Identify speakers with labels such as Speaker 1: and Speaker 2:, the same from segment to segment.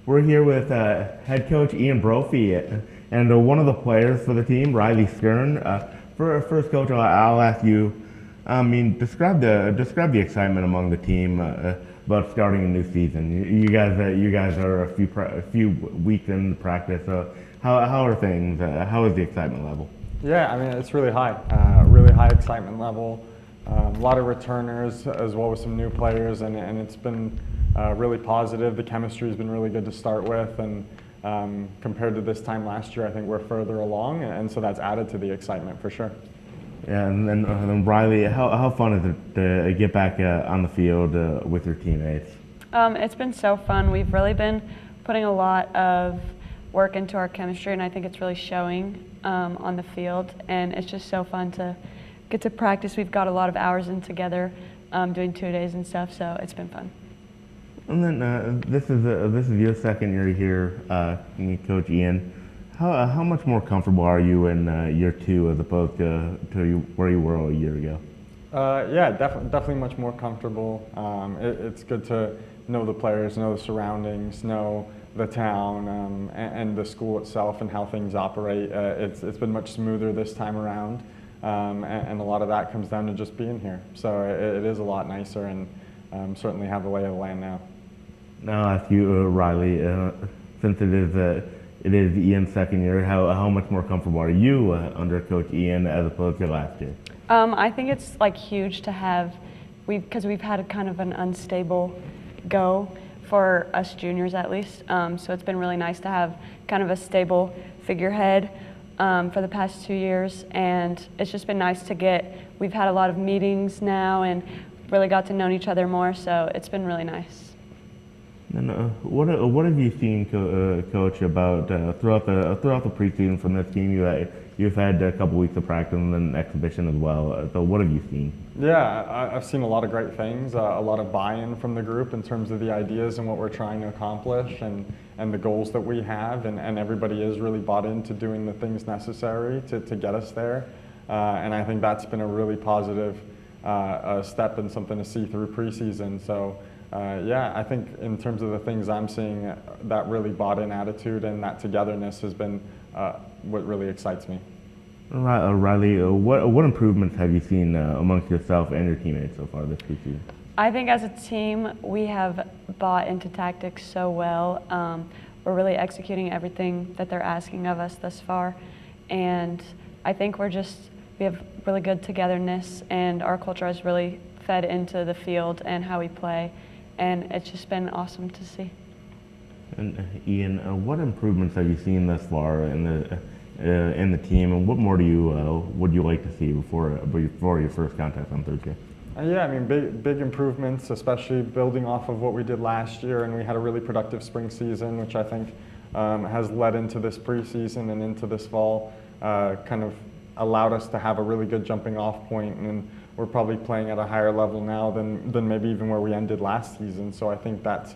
Speaker 1: We're here with head coach Ian Brophy and one of the players for the team, Riley Skern. For first, coach, I'll ask you. I mean, describe the excitement among the team about starting a new season. You guys are a few weeks in practice. So how are things? How is the excitement level?
Speaker 2: Yeah, I mean, it's really high excitement level. A lot of returners as well as some new players, and it's been really positive. The chemistry has been really good to start with, and compared to this time last year, I think we're further along, and so that's added to the excitement for sure.
Speaker 1: Yeah, and then Riley, how fun is it to get back on the field with your teammates?
Speaker 3: It's been so fun. We've really been putting a lot of work into our chemistry, and I think it's really showing on the field, and it's just so fun to get to practice. We've got a lot of hours in together doing 2 days and stuff, so it's been fun.
Speaker 1: And then this is your second year here, Coach Ian. How much more comfortable are you in year two as opposed to where you were a year ago?
Speaker 2: Yeah, definitely much more comfortable. It's good to know the players, know the surroundings, know the town, and the school itself and how things operate. It's been much smoother this time around, and a lot of that comes down to just being here. So it is a lot nicer, and certainly have the lay of the land now.
Speaker 1: Now I'll ask you, Riley, since it is Ian's second year, how much more comfortable are you under Coach Ian as opposed to last year?
Speaker 3: I think it's like huge to have, because we've had kind of an unstable go for us juniors at least. So it's been really nice to have kind of a stable figurehead for the past 2 years, and it's just been nice to we've had a lot of meetings now and really got to know each other more, so it's been really nice.
Speaker 1: And what have you seen, Coach, about throughout the preseason from this team? You've had a couple weeks of practice and then an exhibition as well. So what have you seen?
Speaker 2: Yeah, I've seen a lot of great things, a lot of buy-in from the group in terms of the ideas and what we're trying to accomplish and the goals that we have, and everybody is really bought into doing the things necessary to get us there. And I think that's been a really positive step and something to see through preseason. So. Yeah, I think in terms of the things I'm seeing, that really bought-in attitude and that togetherness has been what really excites me.
Speaker 1: Riley, what improvements have you seen amongst yourself and your teammates so far this preseason?
Speaker 3: I think as a team, we have bought into tactics so well. We're really executing everything that they're asking of us thus far, and I think we have really good togetherness, and our culture has really fed into the field and how we play. And it's just been awesome to see.
Speaker 1: And Ian, what improvements have you seen thus far in the team, and what more would you like to see before your first contest on Thursday?
Speaker 2: Yeah, I mean, big improvements, especially building off of what we did last year, and we had a really productive spring season, which I think has led into this preseason and into this fall, kind of allowed us to have a really good jumping off point, and we're probably playing at a higher level now than maybe even where we ended last season. So I think that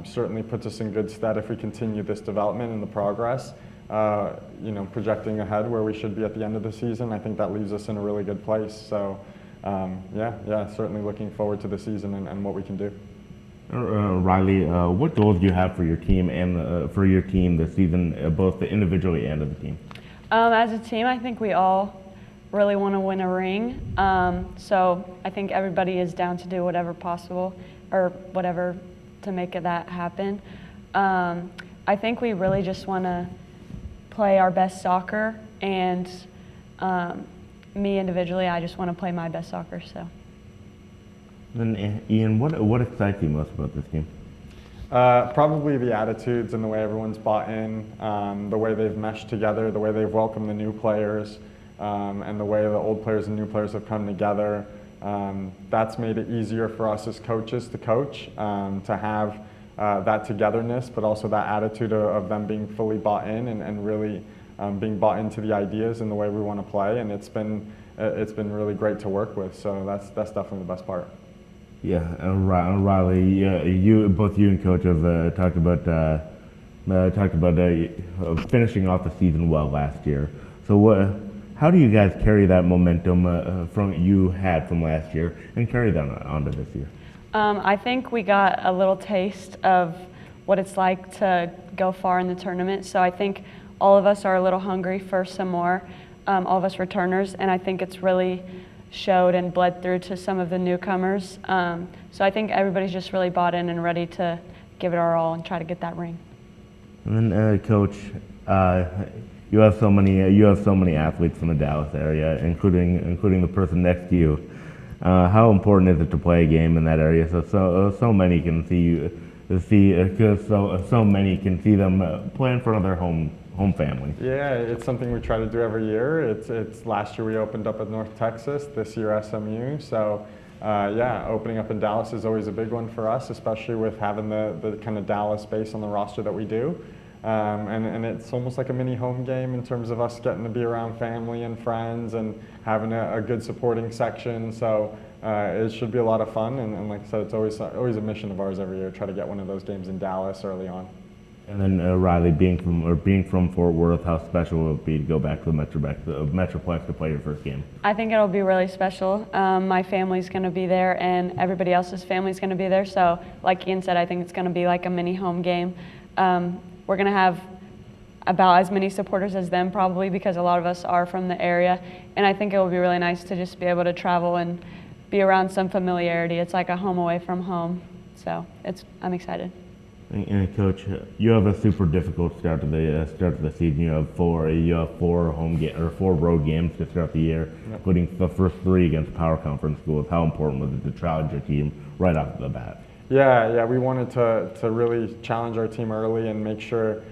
Speaker 2: certainly puts us in good stead if we continue this development and the progress. Projecting ahead where we should be at the end of the season, I think that leaves us in a really good place. So yeah, certainly looking forward to the season and what we can do.
Speaker 1: Riley, what goals do you have for your team and for your team this season, both individually and as a team?
Speaker 3: As a team, I think we all really want to win a ring. So I think everybody is down to do whatever possible or whatever to make that happen. I think we really just want to play our best soccer, and me individually, I just want to play my best soccer. So.
Speaker 1: Then Ian, what excites you most about this team?
Speaker 2: Probably the attitudes and the way everyone's bought in, the way they've meshed together, the way they've welcomed the new players, and the way the old players and new players have come together. That's made it easier for us as coaches to coach, to have that togetherness, but also that attitude of them being fully bought in and really being bought into the ideas and the way we want to play. And it's been really great to work with. So that's definitely the best part.
Speaker 1: Yeah, Riley, both you and Coach have talked about finishing off the season well last year. So how do you guys carry that momentum you had from last year and carry that onto this year?
Speaker 3: I think we got a little taste of what it's like to go far in the tournament. So I think all of us are a little hungry for some more, all of us returners, and I think it's really showed and bled through to some of the newcomers. So I think everybody's just really bought in and ready to give it our all and try to get that ring.
Speaker 1: And then, Coach, you have so many athletes from the Dallas area, including the person next to you. How important is it to play a game in that area so many can so many can see them play in front of their home family?
Speaker 2: Yeah, it's something we try to do every year. It's last year we opened up at North Texas, this year SMU. So yeah, opening up in Dallas is always a big one for us, especially with having the kind of Dallas base on the roster that we do. And it's almost like a mini home game in terms of us getting to be around family and friends and having a good supporting section. So it should be a lot of fun. And like I said, it's always a mission of ours every year, try to get one of those games in Dallas early on.
Speaker 1: And then Riley, being from Fort Worth, how special will it be to go back to the Metroplex to play your first game?
Speaker 3: I think it'll be really special. My family's going to be there, and everybody else's family's going to be there. So, like Ian said, I think it's going to be like a mini home game. We're going to have about as many supporters as them probably, because a lot of us are from the area. And I think it will be really nice to just be able to travel and be around some familiarity. It's like a home away from home. So I'm excited.
Speaker 1: And Coach, you have a super difficult start to the season. You have four road games to start the year, including the first 3 against power conference schools. How important was it to challenge your team right off the bat?
Speaker 2: Yeah, we wanted to really challenge our team early and make sure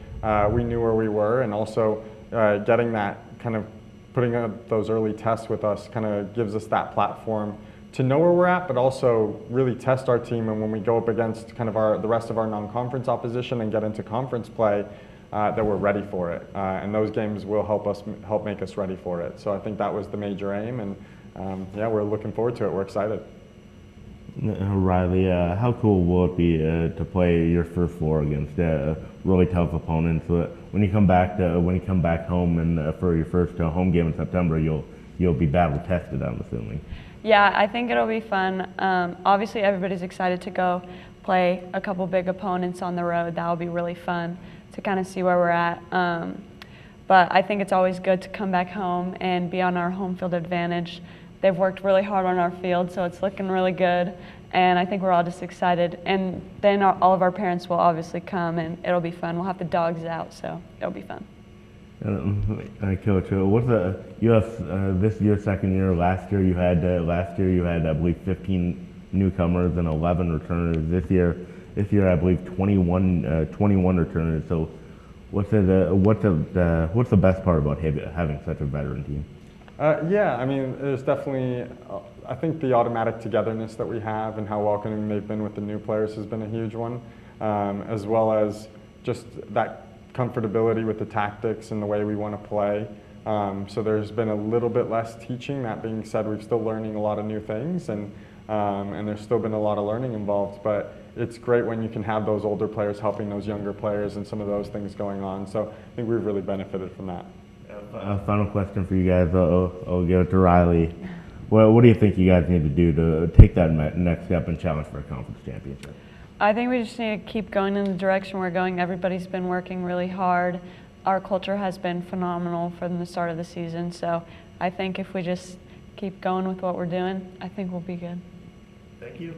Speaker 2: we knew where we were, and also getting that kind of putting up those early tests with us kind of gives us that platform to know where we're at, but also really test our team. And when we go up against kind of the rest of our non-conference opposition and get into conference play, that we're ready for it. And those games will help make us ready for it. So I think that was the major aim, and yeah, we're looking forward to it. We're excited.
Speaker 1: Riley, how cool will it be to play your first 4 against really tough opponents? When you come back home and for your first home game in September, you'll be battle tested, I'm assuming.
Speaker 3: Yeah, I think it'll be fun. Obviously, everybody's excited to go play a couple big opponents on the road. That'll be really fun to kind of see where we're at. But I think it's always good to come back home and be on our home field advantage. They've worked really hard on our field, so it's looking really good. And I think we're all just excited. And then all of our parents will obviously come, and it'll be fun. We'll have the dogs out, so it'll be fun. Coach,
Speaker 1: you have this is your second year. Last year you had I believe 15 newcomers and 11 returners. This year I believe 21 returners. So what's the best part about having such a veteran team?
Speaker 2: Yeah, I mean, there's definitely, I think the automatic togetherness that we have and how welcoming they've been with the new players has been a huge one, as well as just that comfortability with the tactics and the way we want to play. So there's been a little bit less teaching. That being said, we're still learning a lot of new things, and there's still been a lot of learning involved. But it's great when you can have those older players helping those younger players and some of those things going on. So I think we've really benefited from that.
Speaker 1: Final question for you guys. I'll give it to Riley. What do you think you guys need to do to take that next step and challenge for a conference championship?
Speaker 3: I think we just need to keep going in the direction we're going. Everybody's been working really hard. Our culture has been phenomenal from the start of the season. So I think if we just keep going with what we're doing, I think we'll be good.
Speaker 1: Thank you.